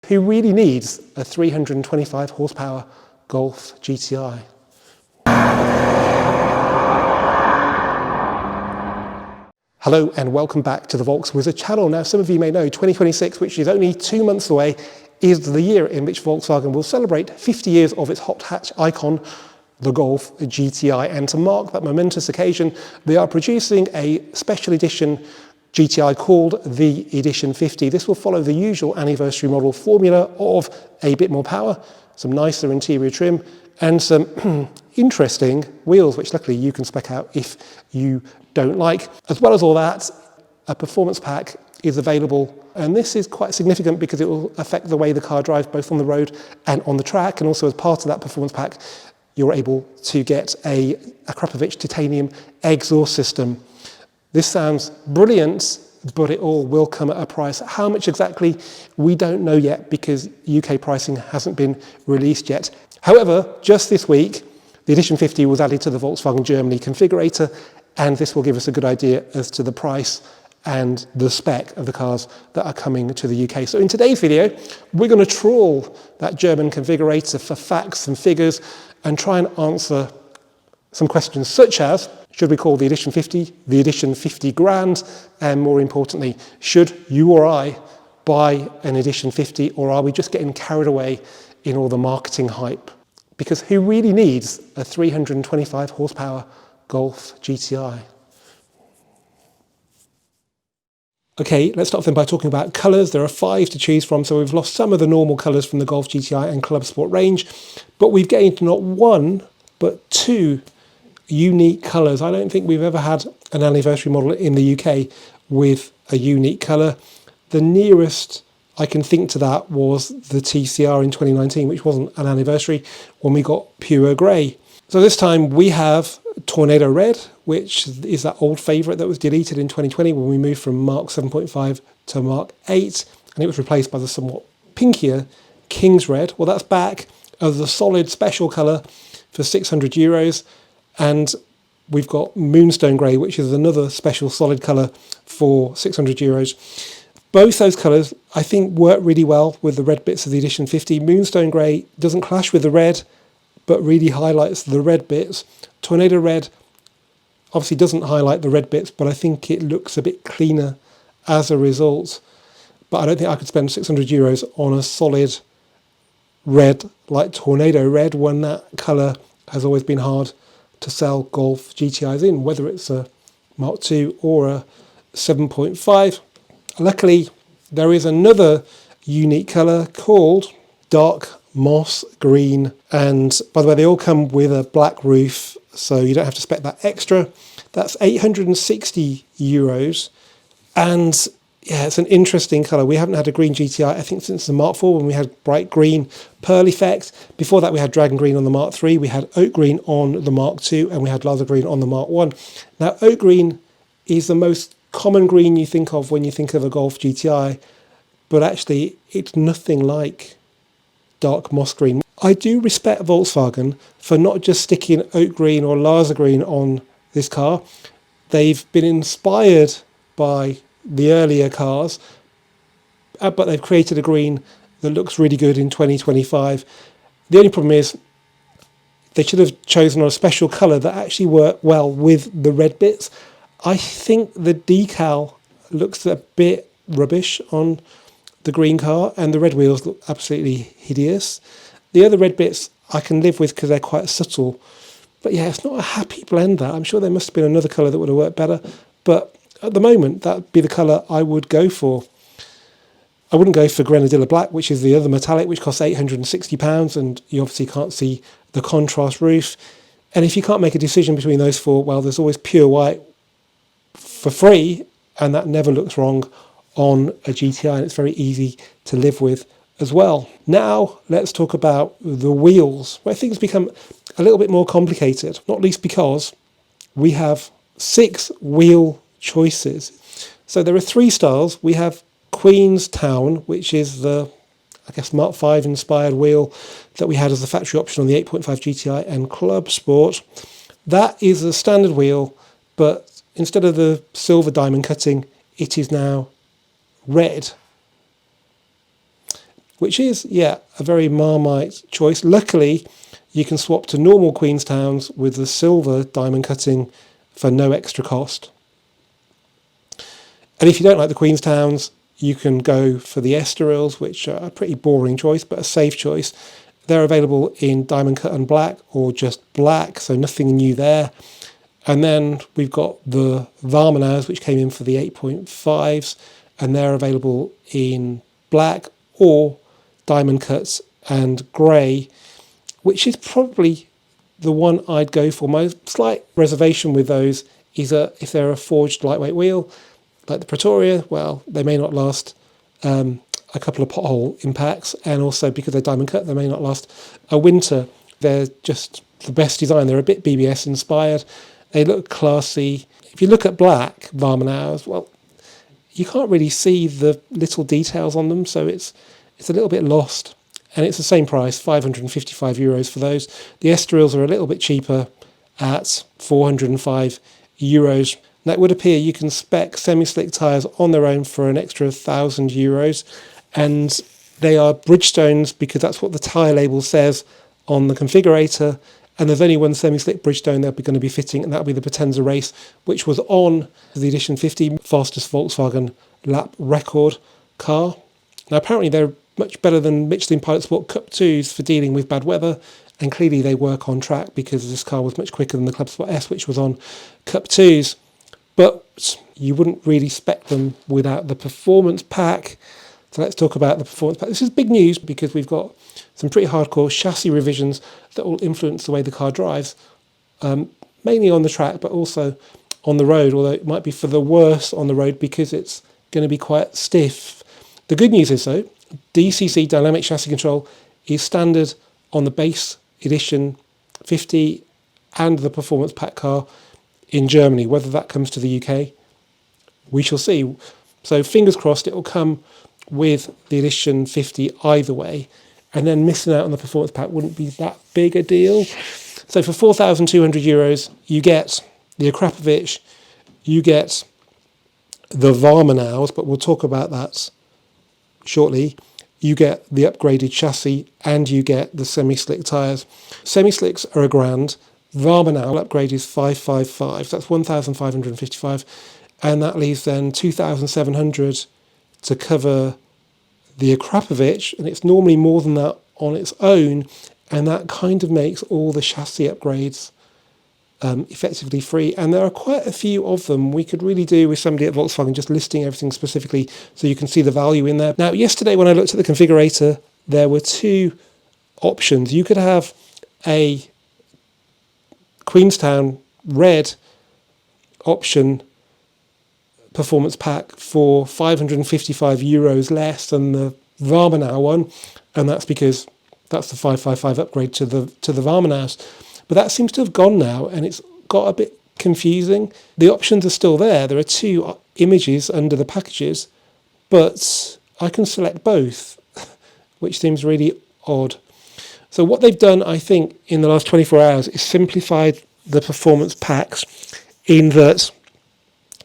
Who really needs a 325 horsepower Golf GTI? Hello and welcome back to the Volks Wizard channel. Now some of you may know 2026, which is only 2 months away, is the year in which Volkswagen will celebrate 50 years of its hot hatch icon, the Golf GTI. And to mark that momentous occasion, they are producing a special edition GTI called the Edition 50. This will follow the usual anniversary model formula of a bit more power, some nicer interior trim, and some interesting wheels, which luckily you can spec out if you don't like. As well as all that, a performance pack is available, and this is quite significant because it will affect the way the car drives both on the road and on the track. And also as part of that performance pack, you're able to get a Krapovich titanium exhaust system. This sounds brilliant, but it all will come at a price. How much exactly, we don't know yet because UK pricing hasn't been released yet. However, just this week, the Edition 50 was added to the Volkswagen Germany configurator, and this will give us a good idea as to the price and the spec of the cars that are coming to the UK. So in today's video, we're going to trawl that German configurator for facts and figures and try and answer some questions such as, should we call the Edition 50 the Edition 50 Grand? And more importantly, should you or I buy an Edition 50, or are we just getting carried away in all the marketing hype? Because who really needs a 325 horsepower Golf GTI? Okay, let's start then by talking about colours. There are 5 to choose from, so we've lost some of the normal colours from the Golf GTI and Clubsport range, but we've gained not 1, but 2 unique colours. I don't think we've ever had an anniversary model in the UK with a unique colour. The nearest I can think to that was the TCR in 2019, which wasn't an anniversary, when we got pure grey. So this time we have Tornado Red, which is that old favourite that was deleted in 2020 when we moved from Mark 7.5 to Mark 8, and it was replaced by the somewhat pinkier King's Red. Well, that's back as a solid special colour for €600. And we've got Moonstone Grey, which is another special solid colour for €600. Both those colours, I think, work really well with the red bits of the Edition 50. Moonstone Grey doesn't clash with the red, but really highlights the red bits. Tornado Red obviously doesn't highlight the red bits, but I think it looks a bit cleaner as a result. But I don't think I could spend €600 on a solid red like Tornado Red, when that colour has always been hard to sell Golf GTIs in, whether it's a Mark II or a 7.5. Luckily, there is another unique colour called Dark Moss Green. And by the way, they all come with a black roof, so you don't have to spec that extra. That's €860. And yeah, it's an interesting colour. We haven't had a green GTI, I think, since the Mark IV, when we had bright green pearl effect. Before that, we had dragon green on the Mark III, we had oak green on the Mark II, and we had laser green on the Mark I. Now, oak green is the most common green you think of when you think of a Golf GTI, but actually, it's nothing like dark moss green. I do respect Volkswagen for not just sticking oak green or laser green on this car. They've been inspired by the earlier cars, but they've created a green that looks really good in 2025. The only problem is they should have chosen a special colour that actually worked well with the red bits. I think the decal looks a bit rubbish on the green car, and the red wheels look absolutely hideous. The other red bits I can live with because they're quite subtle, but yeah, it's not a happy blend, that. I'm sure there must have been another colour that would have worked better, but at the moment, that would be the colour I would go for. I wouldn't go for Grenadilla Black, which is the other metallic, which costs £860, and you obviously can't see the contrast roof. And if you can't make a decision between those 4, well, there's always pure white for free, and that never looks wrong on a GTI, and it's very easy to live with as well. Now, let's talk about the wheels, where things become a little bit more complicated, not least because we have 6 wheel choices. So there are 3 styles. We have Queenstown, which is the, I guess, Mark V inspired wheel that we had as the factory option on the 8.5 GTI and Clubsport. That is a standard wheel, but instead of the silver diamond cutting, it is now red. which is, yeah, a very Marmite choice. Luckily, you can swap to normal Queenstowns with the silver diamond cutting for no extra cost. And if you don't like the Queenstowns, you can go for the Estorils, which are a pretty boring choice, but a safe choice. They're available in diamond cut and black, or just black, so nothing new there. And then we've got the Varmanaus, which came in for the 8.5s, and they're available in black or diamond cuts and grey, which is probably the one I'd go for. My slight reservation with those is that if they're a forged lightweight wheel, like the Pretoria, well, they may not last a couple of pothole impacts, and also because they're diamond cut, they may not last a winter. They're just the best design. They're a bit BBS inspired. They look classy. If you look at black Varmanaus, well, you can't really see the little details on them, so it's a little bit lost. And it's the same price, €555 for those. The Estorils are a little bit cheaper at €405. Now, it would appear you can spec semi-slick tyres on their own for an extra €1,000, and they are Bridgestones because that's what the tyre label says on the configurator. And there's only one semi-slick Bridgestone they're going to be fitting, and that'll be the Potenza Race, which was on the Edition 50 fastest Volkswagen lap record car. Now, apparently they're much better than Michelin Pilot Sport Cup 2s for dealing with bad weather, and clearly they work on track because this car was much quicker than the Clubsport S, which was on Cup 2s. But you wouldn't really spec them without the performance pack. So let's talk about the performance pack. This is big news because we've got some pretty hardcore chassis revisions that will influence the way the car drives, mainly on the track, but also on the road, although it might be for the worse on the road because it's going to be quite stiff. The good news is, though, DCC dynamic chassis control is standard on the base edition 50 and the performance pack car in Germany. Whether that comes to the UK, we shall see. So fingers crossed it will come with the edition 50 either way, and then missing out on the performance pack wouldn't be that big a deal. So for €4,200, you get the Akrapovic, you get the Varmanaus, but we'll talk about that shortly. You get the upgraded chassis, and you get the semi-slick tyres. Semi-slicks are £1,000. Varmanau upgrade is 555, so that's 1,555, and that leaves then 2,700 to cover the Akrapovic, and it's normally more than that on its own, and that kind of makes all the chassis upgrades effectively free. And there are quite a few of them. We could really do with somebody at Volkswagen just listing everything specifically so you can see the value in there. Now, yesterday when I looked at the configurator, there were two options. You could have a Queenstown red option performance pack for €555 less than the Varmanau one, and that's because that's the 555 upgrade to the Varmanaus. But that seems to have gone now, and it's got a bit confusing. The options are still there. There are two images under the packages, but I can select both, which seems really odd. So what they've done, I think, in the last 24 hours is simplified the performance packs in that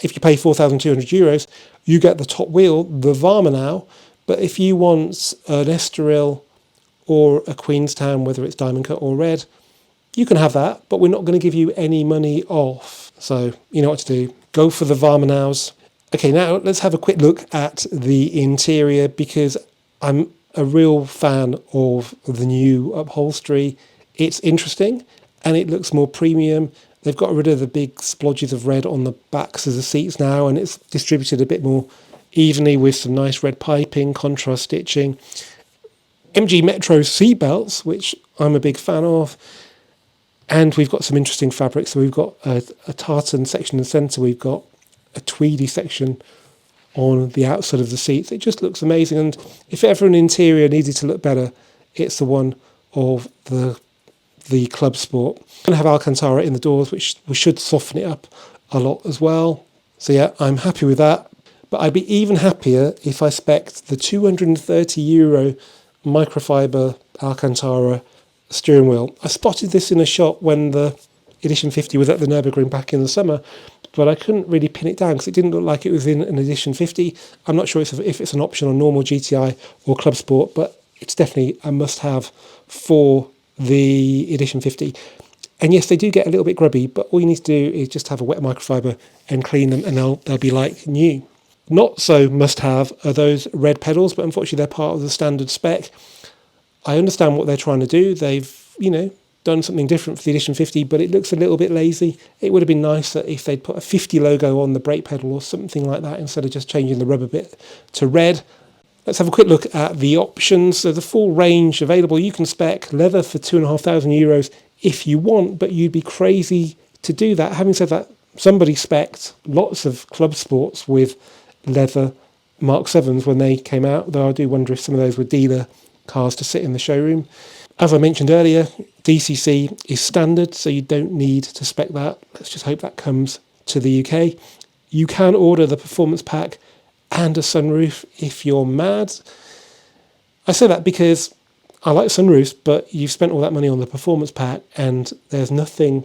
if you pay €4,200, you get the top wheel, the Varmanau, but if you want an Estoril or a Queenstown, whether it's diamond cut or red, you can have that, but we're not going to give you any money off. So you know what to do. Go for the Varmanaus. Okay, now let's have a quick look at the interior, because I'm a real fan of the new upholstery. It's interesting and it looks more premium. They've got rid of the big splodges of red on the backs of the seats now, and it's distributed a bit more evenly with some nice red piping, contrast stitching. MG Metro seat belts, which I'm a big fan of. And we've got some interesting fabrics. So we've got a tartan section in the centre. We've got a tweedy section on the outside of the seats. It just looks amazing. And if ever an interior needed to look better, it's the one of the Clubsport. We're going to have Alcantara in the doors, which we should soften it up a lot as well. So yeah, I'm happy with that. But I'd be even happier if I spec'd the €230 microfiber Alcantara steering wheel. I spotted this in a shop when the Edition 50 was at the Nürburgring back in the summer, but I couldn't really pin it down because it didn't look like it was in an Edition 50. I'm not sure if it's an option on normal GTI or Club Sport, but it's definitely a must-have for the Edition 50. And yes, they do get a little bit grubby, but all you need to do is just have a wet microfiber and clean them, and they'll be like new. Not so must-have are those red pedals, but unfortunately they're part of the standard spec. I understand what they're trying to do. They've, done something different for the Edition 50, but it looks a little bit lazy. It would have been nicer if they'd put a 50 logo on the brake pedal or something like that instead of just changing the rubber bit to red. Let's have a quick look at the options. So the full range available, you can spec leather for €2,500 if you want, but you'd be crazy to do that. Having said that, somebody spec'd lots of club sports with leather Mark 7s when they came out, though I do wonder if some of those were dealer cars to sit in the showroom. As I mentioned earlier, DCC is standard, so you don't need to spec that. Let's just hope that comes to the UK. You can order the performance pack and a sunroof if you're mad. I say that because I like sunroofs, but you've spent all that money on the performance pack, and there's nothing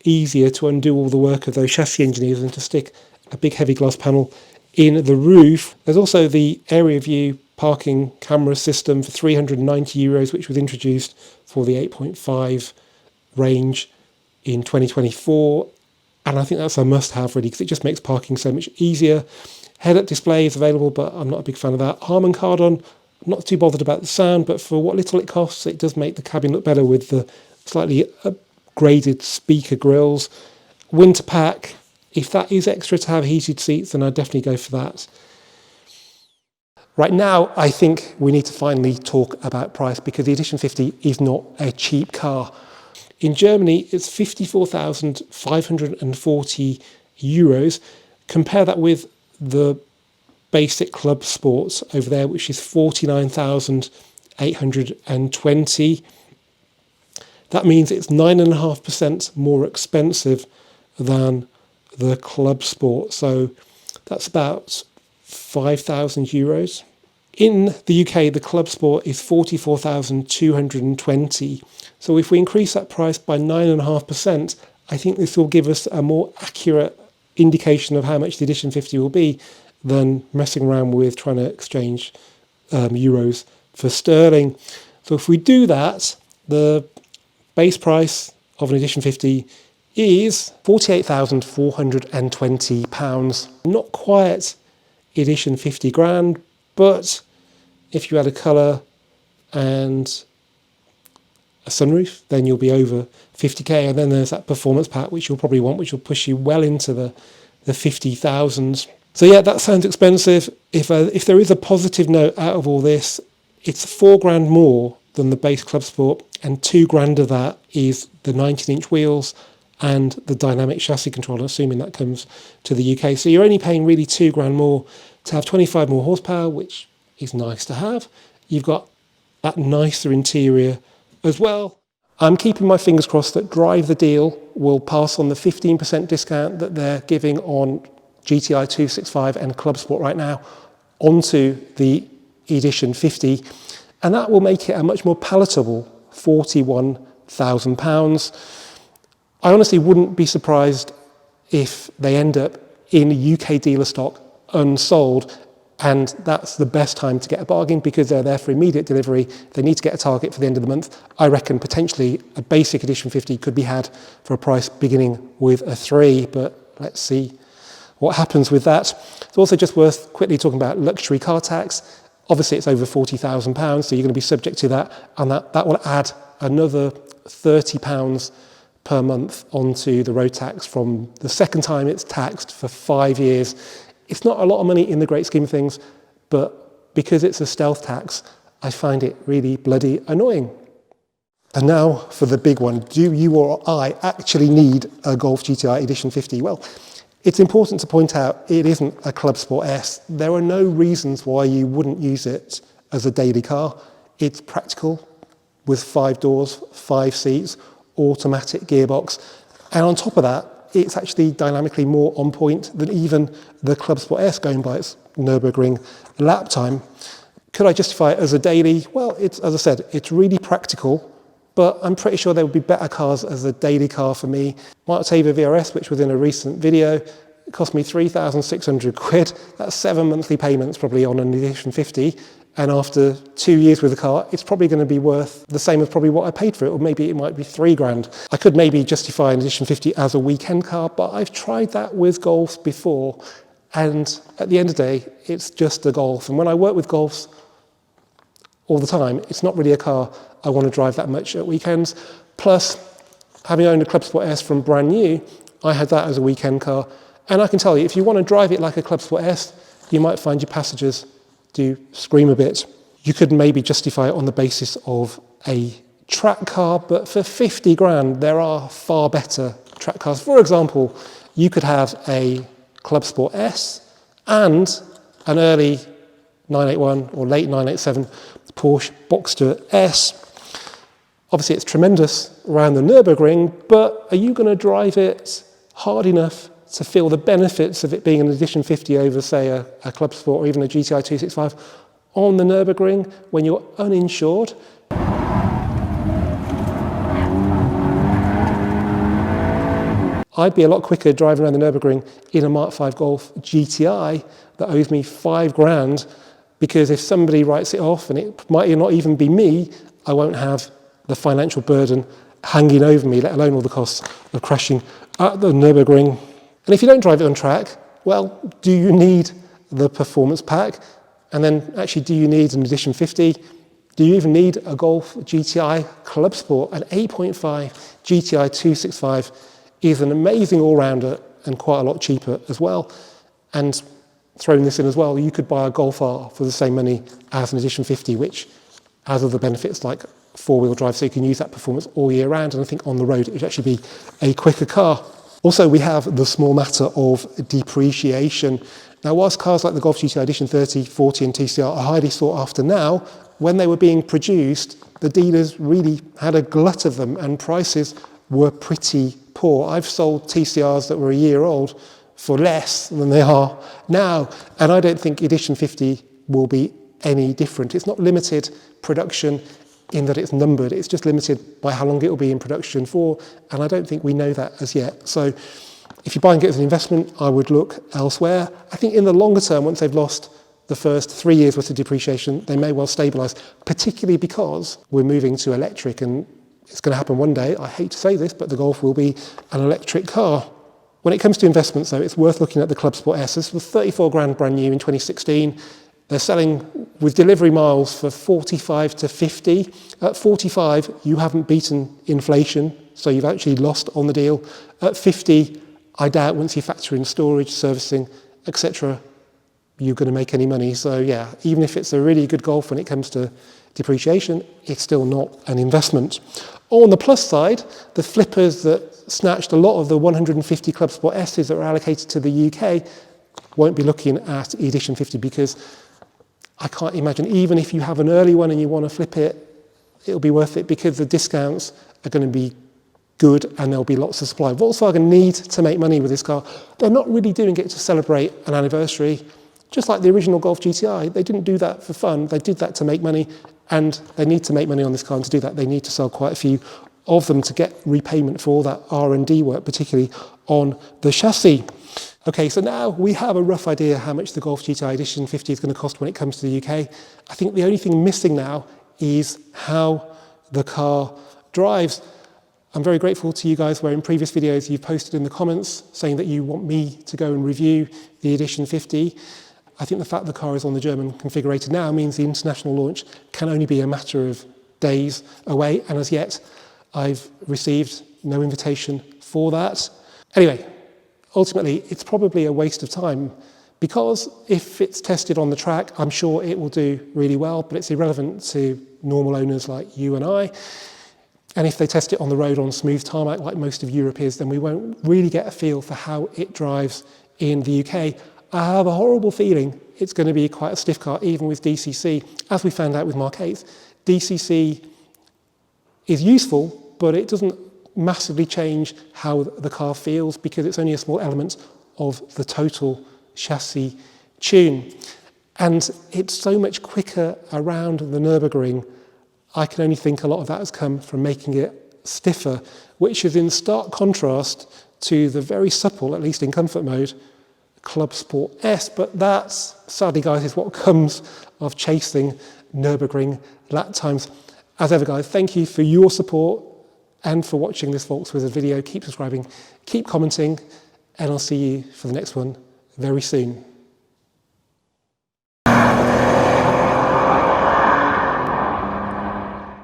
easier to undo all the work of those chassis engineers than to stick a big heavy glass panel in the roof. There's also the area view parking camera system for €390, which was introduced for the 8.5 range in 2024. And I think that's a must-have, really, because it just makes parking so much easier. Head-up display is available, but I'm not a big fan of that. Harman Kardon, I'm not too bothered about the sound, but for what little it costs, it does make the cabin look better with the slightly upgraded speaker grills. Winter pack, if that is extra to have heated seats, then I'd definitely go for that. Right now, I think we need to finally talk about price, because the Edition 50 is not a cheap car. In Germany, it's €54,540. Compare that with the basic Club Sports over there, which is 49,820. That means it's 9.5% more expensive than the Club Sport. So that's about €5,000. In the UK, the Club Sport is 44,220. So if we increase that price by 9.5%, I think this will give us a more accurate indication of how much the Edition 50 will be than messing around with trying to exchange euros for sterling. So if we do that, the base price of an Edition 50 is £48,420. Not quite Edition 50 grand, but if you add a colour and a sunroof, then you'll be over 50k. And then there's that performance pack, which you'll probably want, which will push you well into the 50,000s. So yeah, that sounds expensive. If there is a positive note out of all this, it's £4 more than the base Club Sport, and £2 of that is the 19-inch wheels and the dynamic chassis control, assuming that comes to the UK. So you're only paying really £2 more to have 25 more horsepower, which is nice to have. You've got that nicer interior as well. I'm keeping my fingers crossed that Drive the Deal will pass on the 15% discount that they're giving on GTI 265 and Club Sport right now onto the Edition 50, and that will make it a much more palatable £41,000. I honestly wouldn't be surprised if they end up in UK dealer stock unsold, and that's the best time to get a bargain because they're there for immediate delivery. They need to get a target for the end of the month. I reckon potentially a basic Edition 50 could be had for a price beginning with a 3, but let's see what happens with that. It's also just worth quickly talking about luxury car tax. Obviously it's over £40,000, so you're going to be subject to that, and that will add another £30 per month onto the road tax from the second time it's taxed for 5 years. It's not a lot of money in the great scheme of things, but because it's a stealth tax, I find it really bloody annoying. And now for the big one. Do you or I actually need a Golf GTI Edition 50? Well, it's important to point out it isn't a Clubsport S. There are no reasons why you wouldn't use it as a daily car. It's practical with 5 doors, 5 seats, automatic gearbox. And on top of that, it's actually dynamically more on point than even the Clubsport S going by its Nürburgring lap time. Could I justify it as a daily? Well, it's, as I said, it's really practical, but I'm pretty sure there would be better cars as a daily car for me. My Octavia VRS, which was in a recent video, it cost me £3,600. That's 7 monthly payments probably on an Edition 50. and after 2 years with the car, it's probably going to be worth the same as probably what I paid for it, or maybe it might be 3 grand. I could maybe justify an Edition 50 as a weekend car, but I've tried that with Golfs before, and at the end of the day, it's just a Golf. And when I work with Golfs all the time, it's not really a car I want to drive that much at weekends. Plus, having owned a Clubsport S from brand new, I had that as a weekend car. And I can tell you, if you want to drive it like a Clubsport S, you might find your passengers do scream a bit. You could maybe justify it on the basis of a track car, but for 50 grand, there are far better track cars. For example, you could have a Clubsport S and an early 981 or late 987 Porsche Boxster S. Obviously, it's tremendous around the Nürburgring, but are you going to drive it hard enough to feel the benefits of it being an Edition 50 over, say, a Clubsport or even a GTI 265 on the Nürburgring when you're uninsured? I'd be a lot quicker driving around the Nürburgring in a Mark V Golf GTI that owes me 5 grand, because if somebody writes it off, and it might not even be me, I won't have the financial burden hanging over me, let alone all the costs of crashing at the Nürburgring. And if you don't drive it on track, well, do you need the performance pack? And then actually, do you need an Edition 50? Do you even need a Golf GTI Clubsport? An 8.5 GTI 265 is an amazing all-rounder and quite a lot cheaper as well. And throwing this in as well, you could buy a Golf R for the same money as an Edition 50, which has other benefits like four-wheel drive, so you can use that performance all year round. And I think on the road, it would actually be a quicker car. Also, we have the small matter of depreciation. Now, whilst cars like the Golf GTI Edition 30, 40 and TCR are highly sought after now, when they were being produced, the dealers really had a glut of them and prices were pretty poor. I've sold TCRs that were a year old for less than they are now, and I don't think Edition 50 will be any different. It's not limited production in that it's numbered, it's just limited by how long it will be in production for, and I don't think we know that as yet. So if you're buying it as an investment, I would look elsewhere. I think in the longer term, once they've lost the first 3 years worth of depreciation, they may well stabilise, particularly because we're moving to electric, and it's going to happen one day. I hate to say this, but the Golf will be an electric car. When it comes to investments, though, it's worth looking at the Clubsport S. This was 34 grand brand new in 2016. They're selling with delivery miles for 45 to 50. At 45, you haven't beaten inflation, so you've actually lost on the deal. At 50, I doubt once you factor in storage, servicing, etc., you're going to make any money. So yeah, even if it's a really good Golf when it comes to depreciation, it's still not an investment. On the plus side, the flippers that snatched a lot of the 150 Clubsport S's that were allocated to the UK won't be looking at Edition 50, because I can't imagine, even if you have an early one and you want to flip it, it'll be worth it, because the discounts are going to be good and there'll be lots of supply. Volkswagen need to make money with this car. They're not really doing it to celebrate an anniversary. Just like the original Golf GTI, they didn't do that for fun. They did that to make money, and they need to make money on this car, and to do that, they need to sell quite a few of them to get repayment for all that R&D work, particularly on the chassis. Okay, so now we have a rough idea how much the Golf GTI Edition 50 is going to cost when it comes to the UK. I think the only thing missing now is how the car drives. I'm very grateful to you guys where in previous videos you've posted in the comments saying that you want me to go and review the Edition 50. I think the fact the car is on the German configurator now means the international launch can only be a matter of days away, and as yet I've received no invitation for that. Anyway, ultimately it's probably a waste of time, because if it's tested on the track, I'm sure it will do really well, but it's irrelevant to normal owners like you and I. And if they test it on the road on smooth tarmac like most of Europe is, then we won't really get a feel for how it drives in the UK. I have a horrible feeling it's going to be quite a stiff car, even with DCC. As we found out with Mark 8, DCC is useful, but it doesn't massively change how the car feels, because it's only a small element of the total chassis tune. And it's so much quicker around the Nürburgring. I can only think a lot of that has come from making it stiffer, which is in stark contrast to the very supple, at least in comfort mode, Clubsport S. But that's, sadly guys, is what comes of chasing Nürburgring lap times. As ever guys, thank you for your support and for watching this Volkswagen video. Keep subscribing, keep commenting, and I'll see you for the next one very soon.